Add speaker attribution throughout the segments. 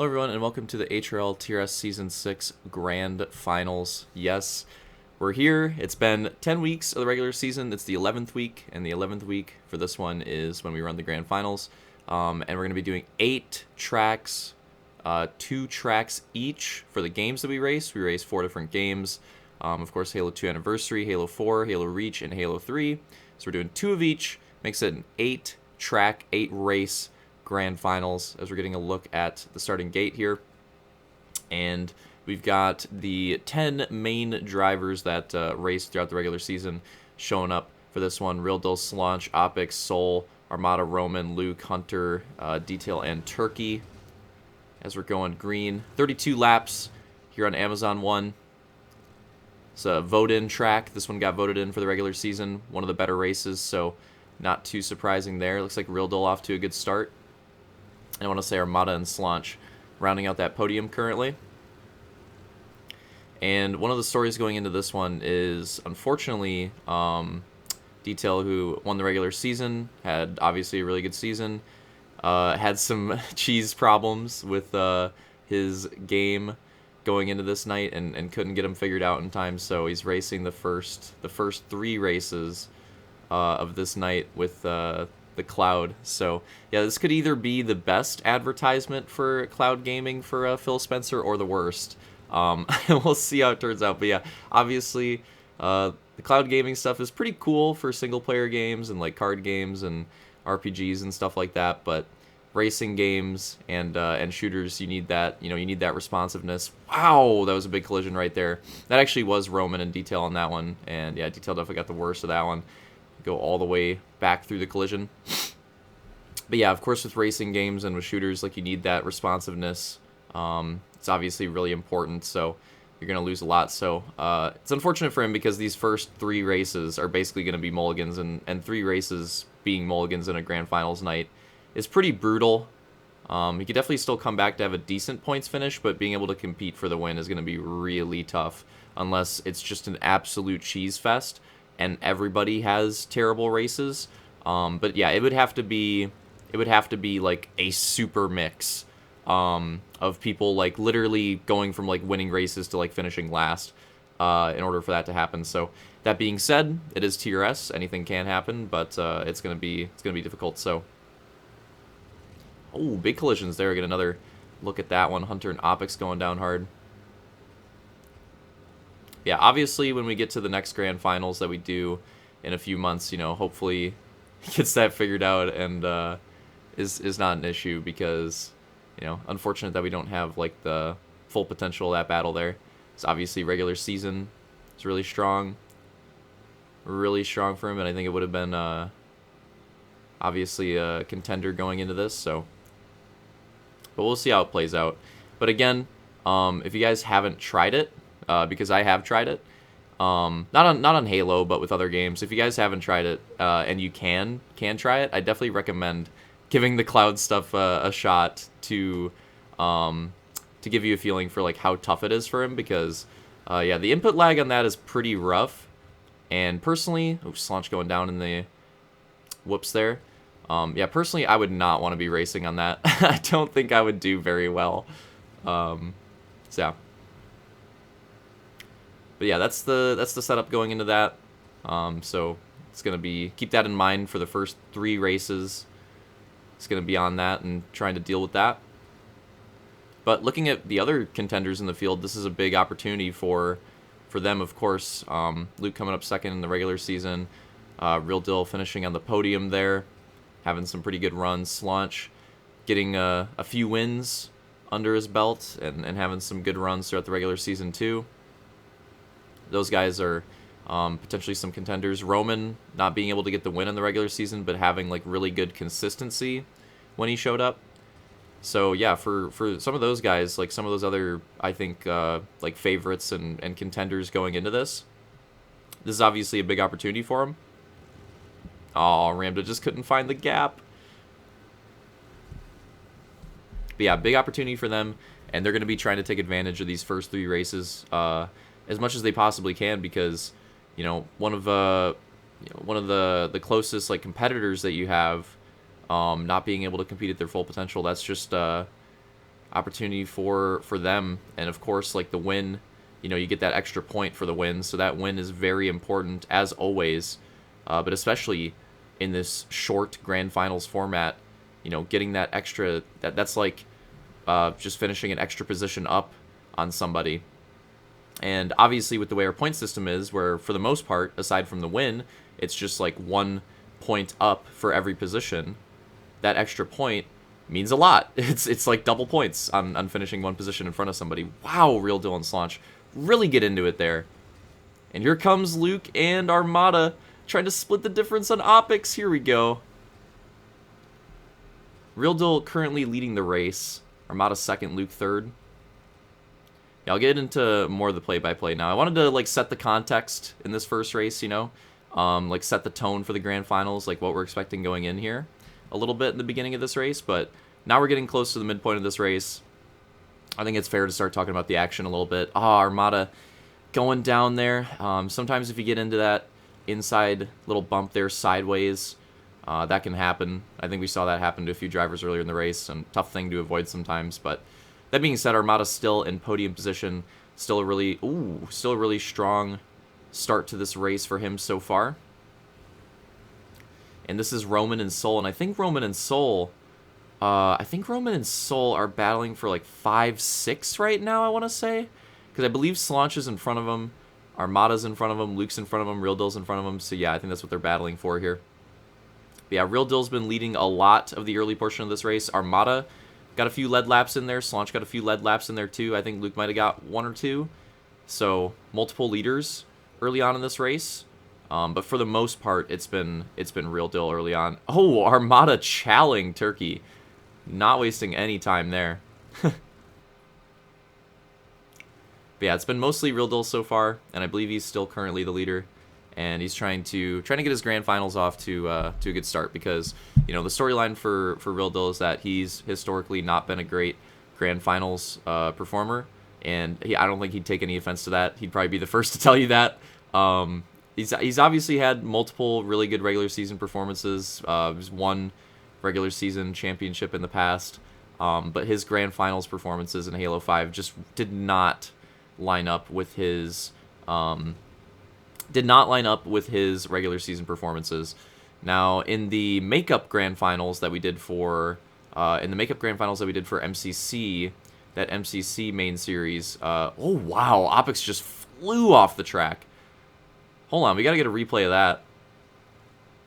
Speaker 1: Hello everyone and welcome to the HRL TRS Season 6 Grand Finals. Yes, we're here. It's been 10 weeks of the regular season. It's the 11th week, and the 11th week for this one is when we run the Grand Finals. And we're going to be doing 8 tracks, 2 tracks each for the games that we race. We race 4 different games. Of course, Halo 2 Anniversary, Halo 4, Halo Reach, and Halo 3. So we're doing 2 of each. Makes it an 8 track, 8 race Grand Finals as we're getting a look at the starting gate here. And we've got the 10 main drivers that race throughout the regular season showing up for this one. Real Dill, Slaunch, Opix, Soul, Armada, Roman, Luke, Hunter, Detail, and Turkey. As we're going green, 32 laps here on Amazon 1. It's a vote-in track. This one got voted in for the regular season. One of the better races, so not too surprising there. Looks like Real Dill off to a good start. And I want to say Armada and Slaunch rounding out that podium currently. And one of the stories going into this one is, unfortunately, Detail, who won the regular season, had obviously a really good season, had some cheese problems with his game going into this night and couldn't get him figured out in time, so he's racing the first 3 races of this night with the Cloud. So yeah, this could either be the best advertisement for cloud gaming for Phil Spencer or the worst. We'll see how it turns out. But yeah, obviously the cloud gaming stuff is pretty cool for single player games and like card games and RPGs and stuff like that, but racing games and shooters, you need that, you need that responsiveness. Wow, that was a big collision right there. That actually was Roman and Detail on that one, and yeah, Detail definitely got the worst of that one. Go all the way back through the collision. But yeah, of course, with racing games and with shooters, like, you need that responsiveness. It's obviously really important, so you're going to lose a lot. So it's unfortunate for him because these first 3 races are basically going to be mulligans, and 3 races being mulligans in a Grand Finals night is pretty brutal. He could definitely still come back to have a decent points finish, but being able to compete for the win is going to be really tough unless it's just an absolute cheese fest and everybody has terrible races. But yeah, it would have to be like a super mix of people like literally going from like winning races to like finishing last in order for that to happen. So that being said, it is TRS. Anything can happen, but it's gonna be difficult. So oh, big collisions there. Get another look at that one. Hunter and Opix going down hard. Yeah, obviously when we get to the next Grand Finals that we do in a few months, hopefully he gets that figured out and is not an issue because, unfortunate that we don't have like the full potential of that battle there. It's obviously regular season. It's really strong for him, and I think it would have been obviously a contender going into this. So, but we'll see how it plays out. But again, if you guys haven't tried it, because I have tried it, not on Halo, but with other games. If you guys haven't tried it and you can try it, I definitely recommend giving the cloud stuff a shot to give you a feeling for like how tough it is for him. Because yeah, the input lag on that is pretty rough. And personally, Slaunch going down in the whoops there. Yeah, personally, I would not want to be racing on that. I don't think I would do very well. So yeah. But yeah, that's the setup going into that. So it's gonna be, keep that in mind for the first 3 races. It's gonna be on that and trying to deal with that. But looking at the other contenders in the field, this is a big opportunity for them, of course. Luke coming up second in the regular season. Real Dill finishing on the podium there, having some pretty good runs. Slaunch getting a few wins under his belt and having some good runs throughout the regular season too. Those guys are potentially some contenders. Roman not being able to get the win in the regular season, but having like really good consistency when he showed up. So yeah, for some of those guys, like some of those other, I think, like favorites and contenders going into this is obviously a big opportunity for them. Oh, Ramda just couldn't find the gap. But yeah, big opportunity for them, and they're going to be trying to take advantage of these first 3 races as much as they possibly can, because one of the closest like competitors that you have not being able to compete at their full potential, that's just opportunity for them. And of course, like the win, you know, you get that extra point for the win, so that win is very important as always. But especially in this short grand finals format, you know, getting that extra, that's like just finishing an extra position up on somebody. And obviously with the way our point system is, where for the most part, aside from the win, it's just like 1 point up for every position, that extra point means a lot. It's like double points on finishing one position in front of somebody. Wow, Real Deal and Slaunch really get into it there. And here comes Luke and Armada trying to split the difference on Opix. Here we go. Real Deal currently leading the race. Armada second, Luke third. Yeah, I'll get into more of the play-by-play now. I wanted to like set the context in this first race, you know, like set the tone for the grand finals, like what we're expecting going in here a little bit in the beginning of this race. But now we're getting close to the midpoint of this race. I think it's fair to start talking about the action a little bit. Armada going down there. Sometimes if you get into that inside little bump there sideways, that can happen. I think we saw that happen to a few drivers earlier in the race, and tough thing to avoid sometimes. But that being said, Armada's still in podium position. Still a really strong start to this race for him so far. And this is Roman and Soul, and I think Roman and Soul are battling for like 5-6 right now, I want to say. Because I believe Slaunch is in front of him, Armada's in front of him, Luke's in front of him, Real Deal's in front of him. So yeah, I think that's what they're battling for here. But yeah, Real Deal's been leading a lot of the early portion of this race. Armada got a few lead laps in there. Slaunch got a few lead laps in there too. I think Luke might have got 1 or 2. So multiple leaders early on in this race. But for the most part, it's been Real Deal early on. Oh, Armada chowing Turkey. Not wasting any time there. But yeah, it's been mostly Real Deal so far, and I believe he's still currently the leader. And he's trying to get his grand finals off to a good start, because you know the storyline for Real Deal is that he's historically not been a great grand finals performer, and I don't think he'd take any offense to that. He'd probably be the first to tell you that. He's obviously had multiple really good regular season performances. He's won regular season championship in the past, but his grand finals performances in Halo 5 just did not line up with his regular season performances. Now, in the makeup grand finals that we did for MCC, that MCC main series, oh wow, Opix just flew off the track. Hold on, we gotta get a replay of that.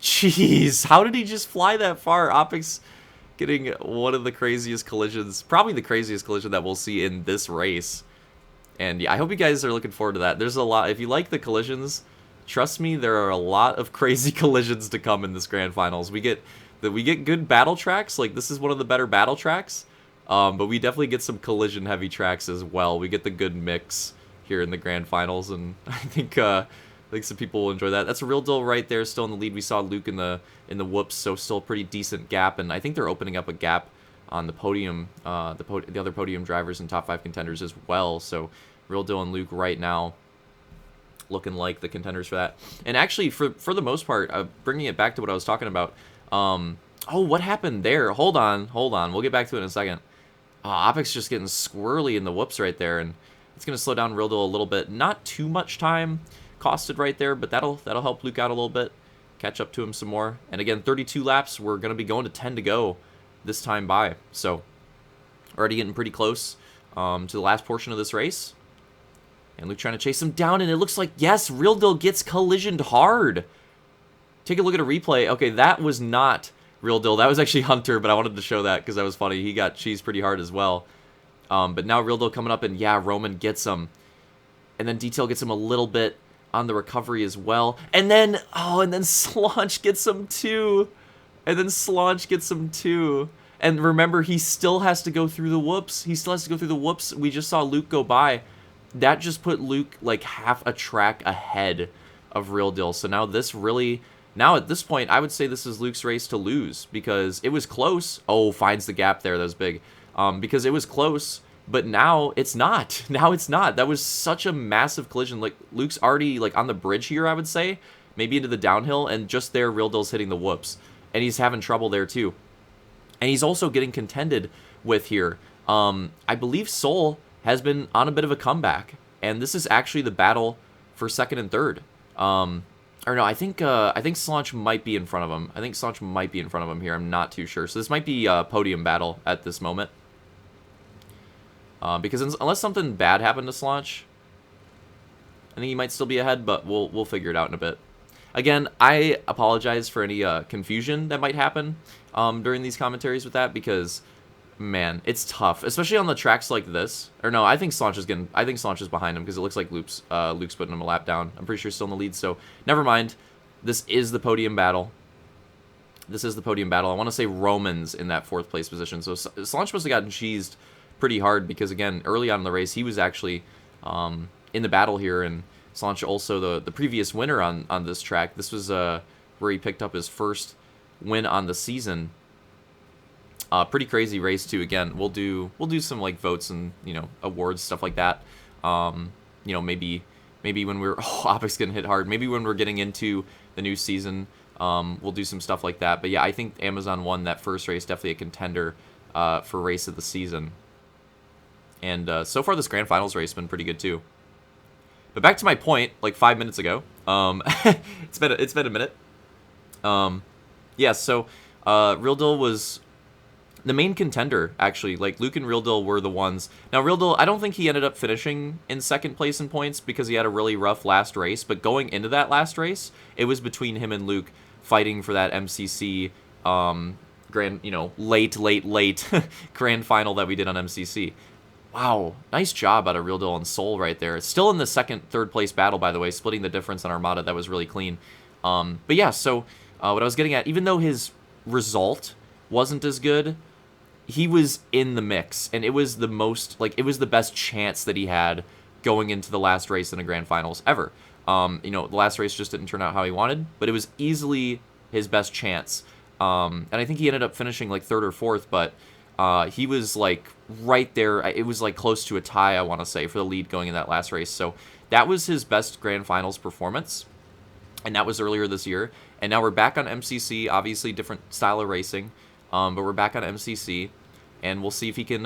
Speaker 1: Jeez, how did he just fly that far? Opix getting one of the craziest collisions, probably the craziest collision that we'll see in this race. And yeah, I hope you guys are looking forward to that. There's a lot, if you like the collisions, trust me, there are a lot of crazy collisions to come in this grand finals. We get good battle tracks, like this is one of the better battle tracks, but we definitely get some collision heavy tracks as well. We get the good mix here in the grand finals, and I think some people will enjoy that. That's a Real Deal right there, still in the lead. We saw Luke in the whoops, so still a pretty decent gap, and I think they're opening up a gap on the podium, the other podium drivers and top 5 contenders as well. So Real Deal and Luke right now looking like the contenders for that. And actually, for the most part, bringing it back to what I was talking about. Oh, what happened there? Hold on. We'll get back to it in a second. Opix just getting squirrely in the whoops right there, and it's going to slow down Real Deal a little bit. Not too much time costed right there, but that'll help Luke out a little bit, catch up to him some more. And again, 32 laps. We're going to be going to 10 to go this time by. So already getting pretty close to the last portion of this race. And Luke trying to chase him down, and it looks like, yes, Real Deal gets collisioned hard. Take a look at a replay. Okay, that was not Real Deal. That was actually Hunter, but I wanted to show that because that was funny. He got cheesed pretty hard as well. But now Real Deal coming up, and yeah, Roman gets him. And then Detail gets him a little bit on the recovery as well. And then Slaunch gets him too. And remember, he still has to go through the whoops. We just saw Luke go by. That just put Luke like half a track ahead of Real Deal. So now at this point, I would say this is Luke's race to lose, because it was close. Oh, finds the gap there. That was big. Because it was close, but now it's not. That was such a massive collision. Like, Luke's already like on the bridge here, I would say, maybe into the downhill, and just there, Real Deal's hitting the whoops, and he's having trouble there too. And he's also getting contended with here. I believe Soul has been on a bit of a comeback, and this is actually the battle for second and third. Or no, I think Slaunch might be in front of him. I think Slaunch might be in front of him here. I'm not too sure. So this might be a podium battle at this moment. Because unless something bad happened to Slaunch, I think he might still be ahead, but we'll figure it out in a bit. Again, I apologize for any confusion that might happen during these commentaries with that, because man, it's tough, especially on the tracks like this. Or no, I think Slaunch is behind him because it looks like Luke's putting him a lap down. I'm pretty sure he's still in the lead, so never mind. This is the podium battle. I want to say Roman's in that 4th place position. So Slaunch must have gotten cheesed pretty hard because, again, early on in the race, he was actually in the battle here, and Slaunch also the previous winner on this track. This was where he picked up his first win on the season. Pretty crazy race too. Again, we'll do some like votes and awards, stuff like that. Maybe when we're Opic's getting hit hard. Maybe when we're getting into the new season, we'll do some stuff like that. But yeah, I think Amazon won that first race. Definitely a contender for race of the season. And so far, this grand finals race has been pretty good too. But back to my point, like 5 minutes ago. It's been a minute. Yeah. So Real Deal was the main contender, actually. Like, Luke and Real Deal were the ones. Now, Real Deal, I don't think he ended up finishing in second place in points because he had a really rough last race. But going into that last race, it was between him and Luke fighting for that MCC grand, late grand final that we did on MCC. Wow, nice job out of Real Deal and Soul right there. It's still in the third place battle, by the way, splitting the difference on Armada. That was really clean. But yeah, so what I was getting at, even though his result wasn't as good, he was in the mix, and it was the best chance that he had going into the last race in the grand finals ever. The last race just didn't turn out how he wanted, but it was easily his best chance. And I think he ended up finishing like 3rd or 4th, but he was like right there. It was like close to a tie, I want to say, for the lead going in that last race. So that was his best grand finals performance, and that was earlier this year. And now we're back on MCC, obviously different style of racing, but we're back on MCC, and we'll see if he can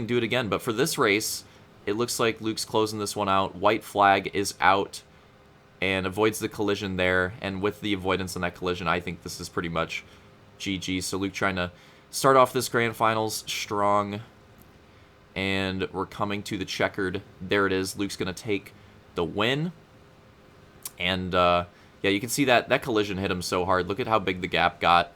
Speaker 1: do it again. But for this race, it looks like Luke's closing this one out. White flag is out and avoids the collision there. And with the avoidance in that collision, I think this is pretty much GG. So Luke trying to start off this grand finals strong, and we're coming to the checkered. There it is. Luke's going to take the win. And yeah, you can see that collision hit him so hard. Look at how big the gap got.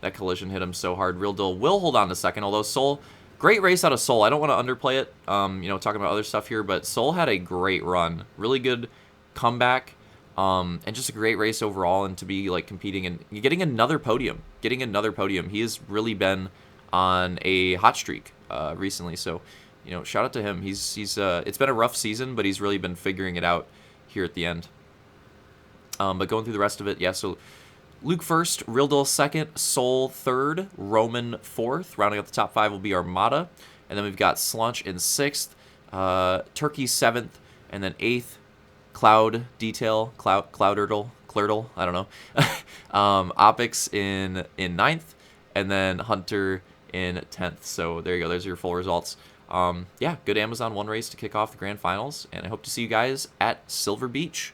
Speaker 1: That collision hit him so hard. Real Deal will hold on to second, although Soul, great race out of Soul. I don't want to underplay it, talking about other stuff here, but Soul had a great run. Really good comeback, and just a great race overall, and to be like competing and getting another podium. He has really been on a hot streak recently, so shout out to him. He's it's been a rough season, but he's really been figuring it out here at the end. But going through the rest of it, yeah, so Luke first, Real Deal second, Soul third, Roman 4th. Rounding out the top 5 will be Armada. And then we've got Slaunch in 6th, Turkey 7th, and then 8th, Cloud Detail, Clouderdle, I don't know. Opix in 9th, and then Hunter in 10th. So there you go. There's your full results. Yeah, good Amazon 1 race to kick off the grand finals, and I hope to see you guys at Silver Beach.